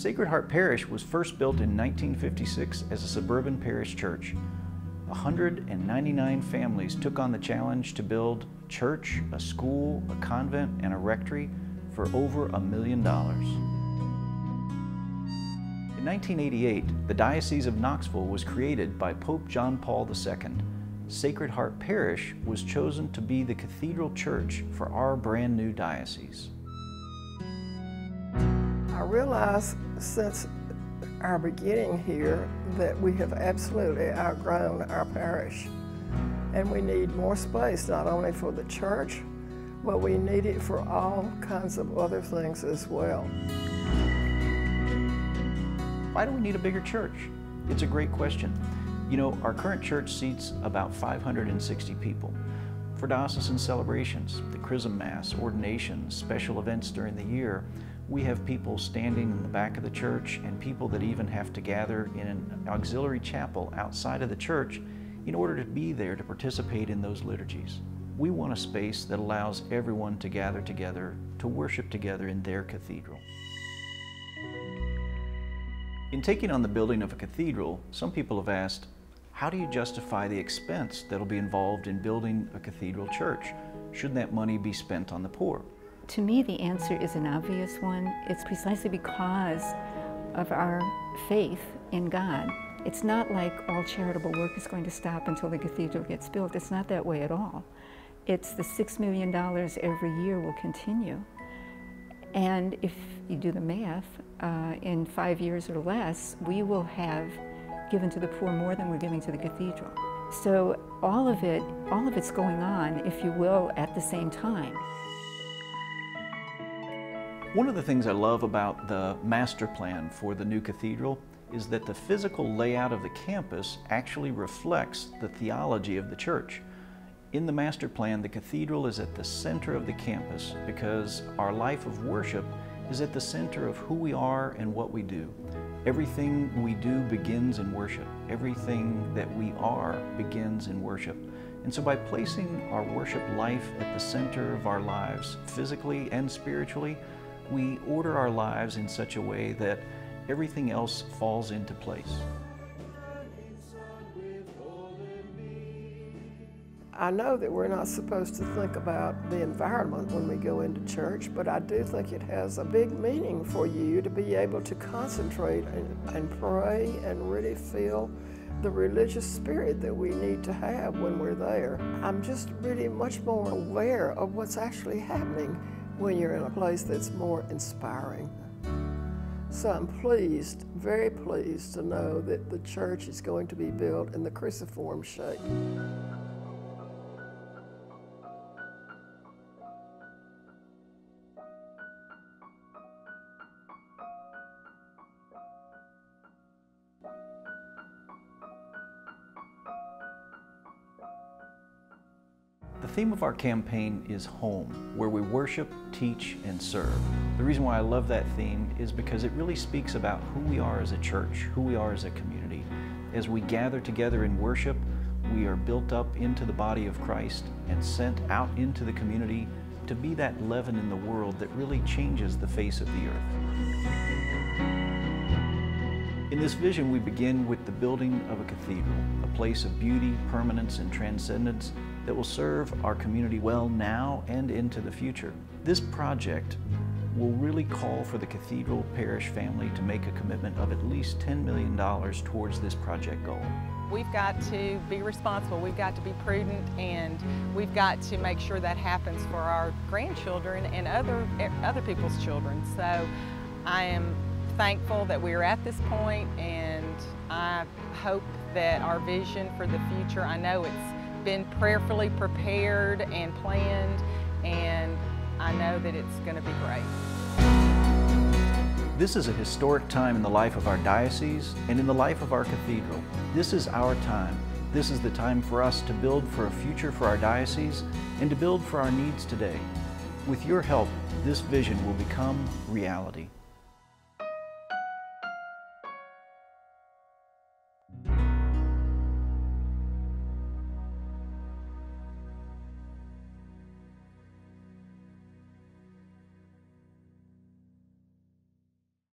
Sacred Heart Parish was first built in 1956 as a suburban parish church. 199 families took on the challenge to build a church, a school, a convent, and a rectory for over $1 million. In 1988, the Diocese of Knoxville was created by Pope John Paul II. Sacred Heart Parish was chosen to be the cathedral church for our brand new diocese. I realize since our beginning here that we have absolutely outgrown our parish, and we need more space not only for the church, but we need it for all kinds of other things as well. Why do we need a bigger church? It's a great question. You know, our current church seats about 560 people. For diocesan celebrations, the Chrism Mass, ordinations, special events during the year, we have people standing in the back of the church and people that even have to gather in an auxiliary chapel outside of the church in order to be there to participate in those liturgies. We want a space that allows everyone to gather together, to worship together in their cathedral. In taking on the building of a cathedral, some people have asked, how do you justify the expense that'll be involved in building a cathedral church? Shouldn't that money be spent on the poor? To me, the answer is an obvious one. It's precisely because of our faith in God. It's not like all charitable work is going to stop until the cathedral gets built. It's not that way at all. It's the $6 million every year will continue. And if you do the math, in 5 years or less, we will have given to the poor more than we're giving to the cathedral. So all of it's going on, if you will, at the same time. One of the things I love about the master plan for the new cathedral is that the physical layout of the campus actually reflects the theology of the church. In the master plan, the cathedral is at the center of the campus because our life of worship is at the center of who we are and what we do. Everything we do begins in worship. Everything that we are begins in worship. And so by placing our worship life at the center of our lives, physically and spiritually, we order our lives in such a way that everything else falls into place. I know that we're not supposed to think about the environment when we go into church, but I do think it has a big meaning for you to be able to concentrate and pray and really feel the religious spirit that we need to have when we're there. I'm just really much more aware of what's actually happening when you're in a place that's more inspiring. So I'm pleased, very pleased to know that the church is going to be built in the cruciform shape. The theme of our campaign is home, where we worship, teach, and serve. The reason why I love that theme is because it really speaks about who we are as a church, who we are as a community. As we gather together in worship, we are built up into the body of Christ and sent out into the community to be that leaven in the world that really changes the face of the earth. In this vision, we begin with the building of a cathedral, a place of beauty, permanence, and transcendence that will serve our community well now and into the future. This project will really call for the cathedral parish family to make a commitment of at least $10 million towards this project goal. We've got to be responsible, we've got to be prudent, and we've got to make sure that happens for our grandchildren and other people's children. So I am thankful that we are at this point, and I hope that our vision for the future, I know it's been prayerfully prepared and planned, and I know that it's going to be great. This is a historic time in the life of our diocese and in the life of our cathedral. This is our time. This is the time for us to build for a future for our diocese and to build for our needs today. With your help, this vision will become reality.